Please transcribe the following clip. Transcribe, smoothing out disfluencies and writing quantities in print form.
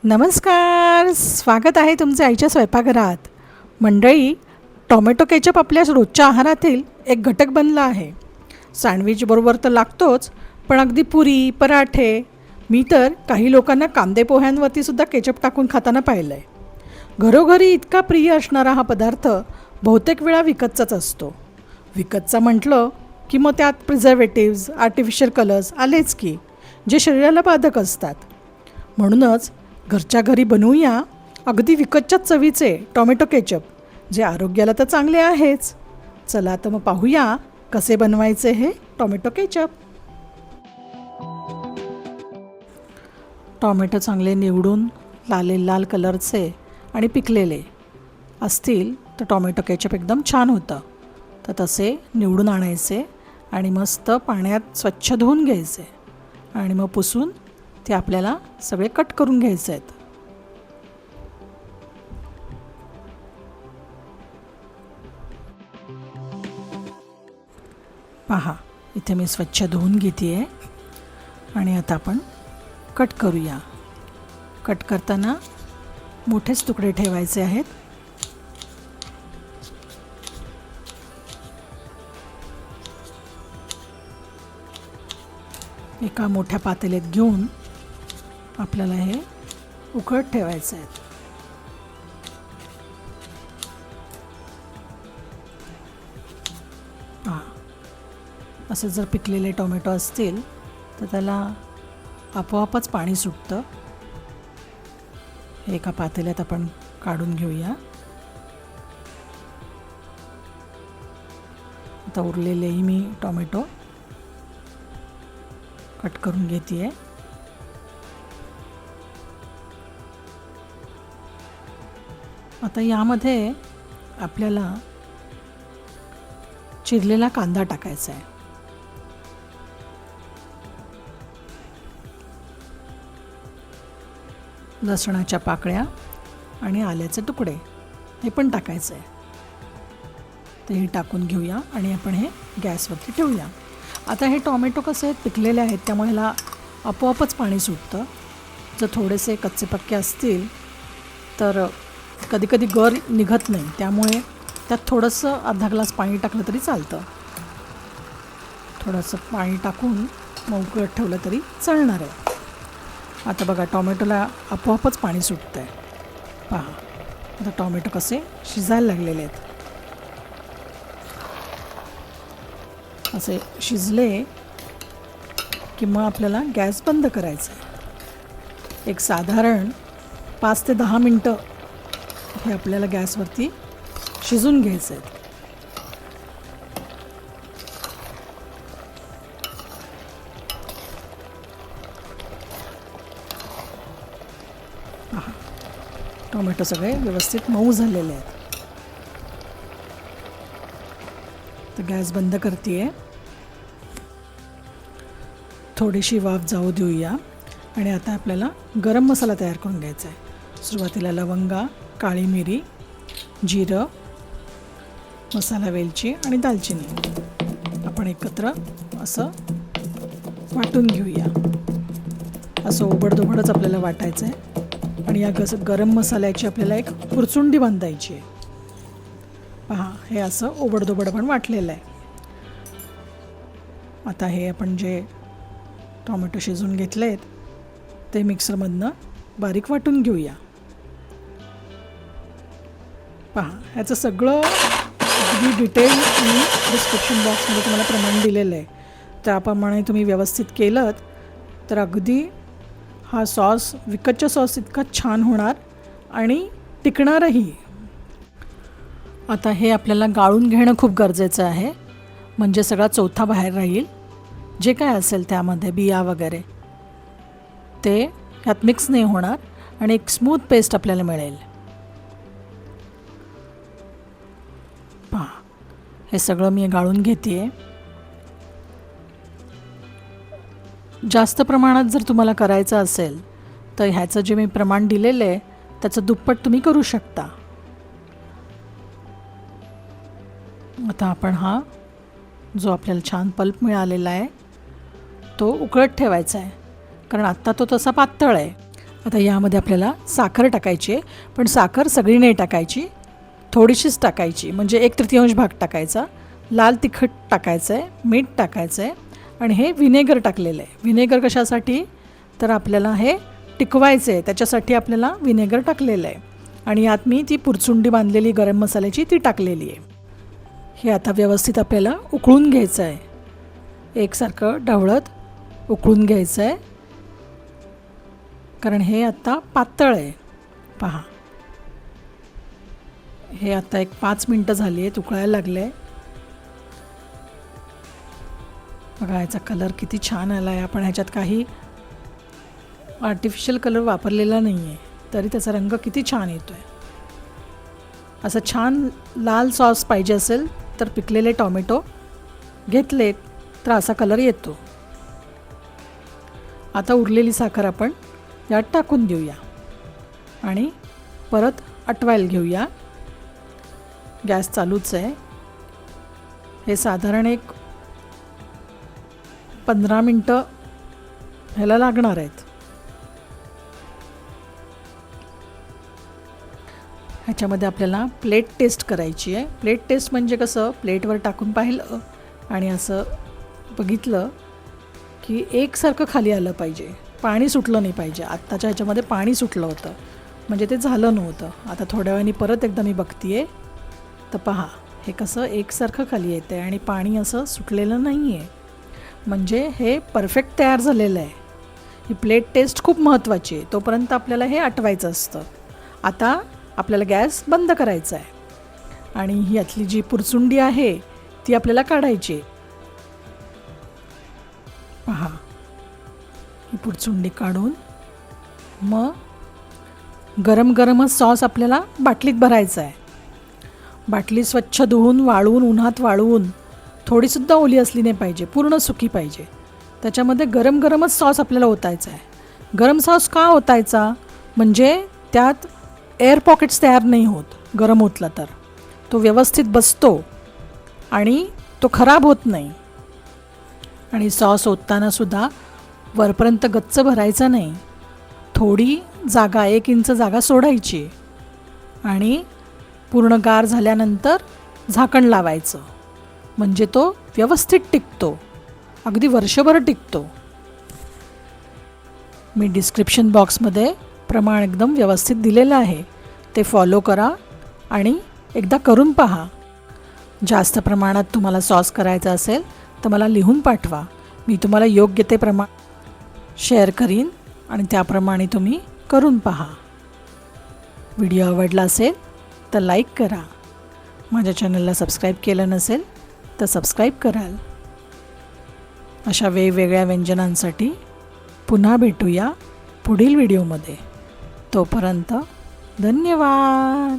नमस्कार, स्वागत आहे तुमचे आईच्या स्वयंपाकघरात. मंडळी, टोमॅटो केचप आपल्या रोजच्या आहारातील एक घटक बनला आहे. सँडविच बरोबर तर लागतोच, पण अगदी पुरी, पराठे, मी तर काही लोकांना कांदे पोह्यांवरती सुद्धा केचप टाकून खाताना पाहिलं आहे. घरोघरी इतका प्रिय असणारा हा पदार्थ बहुतेक वेळा विकतचाच असतो. विकतचा म्हटलं की मग त्यात प्रिझर्वेटिव्ज, आर्टिफिशियल कलर्स आलेच की, जे शरीराला बाधक असतात. म्हणूनच घरच्या घरी बनवूया अगदी विकतच्याच चवीचे टोमॅटो केचप, जे आरोग्याला तर चांगले आहेच. चला तर मग पाहूया कसे बनवायचे हे टोमॅटो केचप. टोमॅटो चांगले निवडून लाल कलरचे आणि पिकलेले असतील तर टोमॅटो केचप एकदम छान होतं. तर तसे निवडून आणायचे आणि मस्त पाण्यात स्वच्छ धुवून घ्यायचे आणि मग पुसून ते आपल्याला सगळे कट करून घ्यायचे आहेत. पहा, इथे मी स्वच्छ धुवून घेते आहे आणि आता आपण कट करूया. कट करताना मोठेच तुकडे ठेवायचे आहेत. एका मोठ्या पातेल्यात घेऊन आपल्याला हे उकळत ठेवायचे आहेत. असे जर पिकलेले टोमॅटो असतील तर त्याला आपोआपच पाणी सुटतं. हे एका पातेल्यात आपण काढून घेऊया. आता उरलेलेही मी टोमॅटो कट करून घेते आहे. आता यामध्ये आपल्याला चिरलेला कांदा टाकायचा आहे. लसणाच्या पाकळ्या आणि आल्याचे तुकडे हे पण टाकायचं आहे. तेही टाकून घेऊया आणि आपण हे गॅसवरती ठेवूया. आता हे टोमॅटो कसे आहेत, पिकलेले आहेत, त्यामुळे ह्याला आपोआपच पाणी सुटतं. जर थोडेसे कच्चे पक्के असतील तर कधी कधी गर निघत नाही, त्यामुळे त्यात थोडंसं अर्धा ग्लास पाणी टाकलं तरी चालतं. थोडंसं पाणी टाकून मग उकळत ठेवलं तरी चालणार आहे. आता बघा, टोमॅटोला आपोआपच पाणी सुटतं आहे. पहा, आता टोमॅटो कसे शिजायला लागलेले आहेत. असे शिजले की मग आपल्याला गॅस बंद करायचा आहे. एक साधारण 5 ते 10 मिनटं हे आपल्याला गॅसवरती शिजून घ्यायचं आहे. टोमॅटो सगळे व्यवस्थित मऊ झालेले आहेत. तर गॅस बंद करते आहे. थोडीशी वाफ जाऊ देऊया आणि आता आपल्याला गरम मसाला तयार करून घ्यायचा आहे. सुरुवातीला लवंगा, काळी मिरी, जिरं, मसाला वेलची आणि दालचिनी आपण एकत्र असं वाटून घेऊया. असं ओबडधोबडच आपल्याला वाटायचं आहे आणि या गरम मसाल्याची आपल्याला एक पुरचुंडी बांधायची आहे. पहा, हे असं ओबडधोबड पण वाटलेलं आहे. आता हे आपण जे टोमॅटो शिजून घेतले आहेत ते मिक्सरमधनं बारीक वाटून घेऊया. पहा, ह्याचं सगळं अगदी डिटेल मी डिस्क्रिप्शन बॉक्समध्ये तुम्हाला प्रमाण दिलेलं आहे. त्याप्रमाणे तुम्ही व्यवस्थित केलं तर अगदी हा सॉस विकतच्या सॉस इतका छान होणार आणि टिकणारही. आता हे आपल्याला गाळून घेणं खूप गरजेचं आहे, म्हणजे सगळा चोथा बाहेर राहील. जे काय असेल त्यामध्ये बिया वगैरे ते ह्यात मिक्स नाही होणार आणि एक स्मूथ पेस्ट आपल्याला मिळेल. पहा, हे सगळं मी गाळून घेते आहे. जास्त प्रमाणात जर तुम्हाला करायचं असेल तर ह्याचं जे मी प्रमाण दिलेलं आहे त्याचं दुप्पट तुम्ही करू शकता. आता आपण हा जो आपल्याला छान पल्प मिळालेला आहे तो उकळत ठेवायचा आहे, कारण आत्ता तो तसा पातळ आहे. आता यामध्ये आपल्याला साखर टाकायची आहे, पण साखर सगळी नाही टाकायची, थोडीशीच टाकायची, म्हणजे 1/3 भाग टाकायचा. लाल तिखट टाकायचं आहे, मीठ टाकायचं आहे आणि हे व्हिनेगर टाकलेलं आहे. व्हिनेगर कशासाठी? तर आपल्याला हे टिकवायचं आहे, त्याच्यासाठी आपल्याला व्हिनेगर टाकलेलं आहे. आणि यात मी ती पुरचुंडी बांधलेली गरम मसाल्याची ती टाकलेली आहे. हे आता व्यवस्थित आपल्याला उकळून घ्यायचं आहे, एकसारखं ढवळत उकळून घ्यायचं आहे, कारण हे आता पातळ आहे. पहा, हे आता एक 5 मिनटं झाली आहेत, उकळायला लागलं आहे. बघा याचा कलर किती छान आला आहे. आपण ह्याच्यात काही आर्टिफिशियल कलर वापरलेला नाही आहे, तरी त्याचा रंग किती छान येतो आहे. असं छान लाल सॉस पाहिजे असेल तर पिकलेले टॉमॅटो घेतलेत तर असा कलर येतो. आता उरलेली साखर आपण यात टाकून देऊया आणि परत आटवायला घेऊया. गॅस चालूच आहे. हे साधारण एक 15 मिनटं ह्याला लागणार आहेत. ह्याच्यामध्ये आपल्याला प्लेट टेस्ट करायची आहे. प्लेट टेस्ट म्हणजे कसं, प्लेटवर टाकून पाहिलं आणि असं बघितलं की एकसारखं खाली आलं पाहिजे, पाणी सुटलं नाही पाहिजे. आत्ताच्या ह्याच्यामध्ये पाणी सुटलं होतं, म्हणजे ते झालं नव्हतं. आता थोड्या वेळाने परत एकदा मी बघते आहे तर पहा, हे कसं एकसारखं खाली येतं आहे आणि पाणी असं सुटलेलं नाही आहे, म्हणजे हे परफेक्ट तयार झालेलं आहे. ही प्लेट टेस्ट खूप महत्त्वाची आहे. तोपर्यंत आपल्याला हे आटवायचं असतं. आता आपल्याला गॅस बंद करायचा आहे आणि ही यातली जी पुरचुंडी आहे ती आपल्याला काढायची. पहा, ही पुरचुंडी काढून मग गरम गरमच सॉस आपल्याला बाटलीत भरायचा आहे. बाटली स्वच्छ धुवून वाळवून, उन्हात वाळवून, थोडीसुद्धा ओली असली नाही पाहिजे, पूर्ण सुकी पाहिजे. त्याच्यामध्ये गरम गरमच सॉस आपल्याला ओतायचा आहे. गरम सॉस का ओतायचा? म्हणजे त्यात एअर पॉकेट्स तयार नाही होत. गरम ओतला तर तो व्यवस्थित बसतो आणि तो खराब होत नाही. आणि सॉस ओततानासुद्धा वरपर्यंत गच्च भरायचा नाही, थोडी जागा 1 इंच जागा सोडायची आणि पूर्ण गार झाल्यानंतर झाकण लावायचं, म्हणजे तो व्यवस्थित टिकतो, अगदी वर्षभर टिकतो. मी डिस्क्रिप्शन बॉक्समध्ये प्रमाण एकदम व्यवस्थित दिलेलं आहे, ते फॉलो करा आणि एकदा करून पहा. जास्त प्रमाणात तुम्हाला सॉस करायचा असेल तर मला लिहून पाठवा, मी तुम्हाला योग्य ते प्रमाण शेअर करीन आणि त्याप्रमाणे तुम्ही करून पहा. व्हिडिओ आवडला असेल तर लाईक करा, माझ्या चॅनलला सबस्क्राईब केलं नसेल तर सबस्क्राईब कराल. अशा वेगवेगळ्या व्यंजनांसाठी पुन्हा भेटूया पुढील व्हिडिओमध्ये. तोपर्यंत धन्यवाद.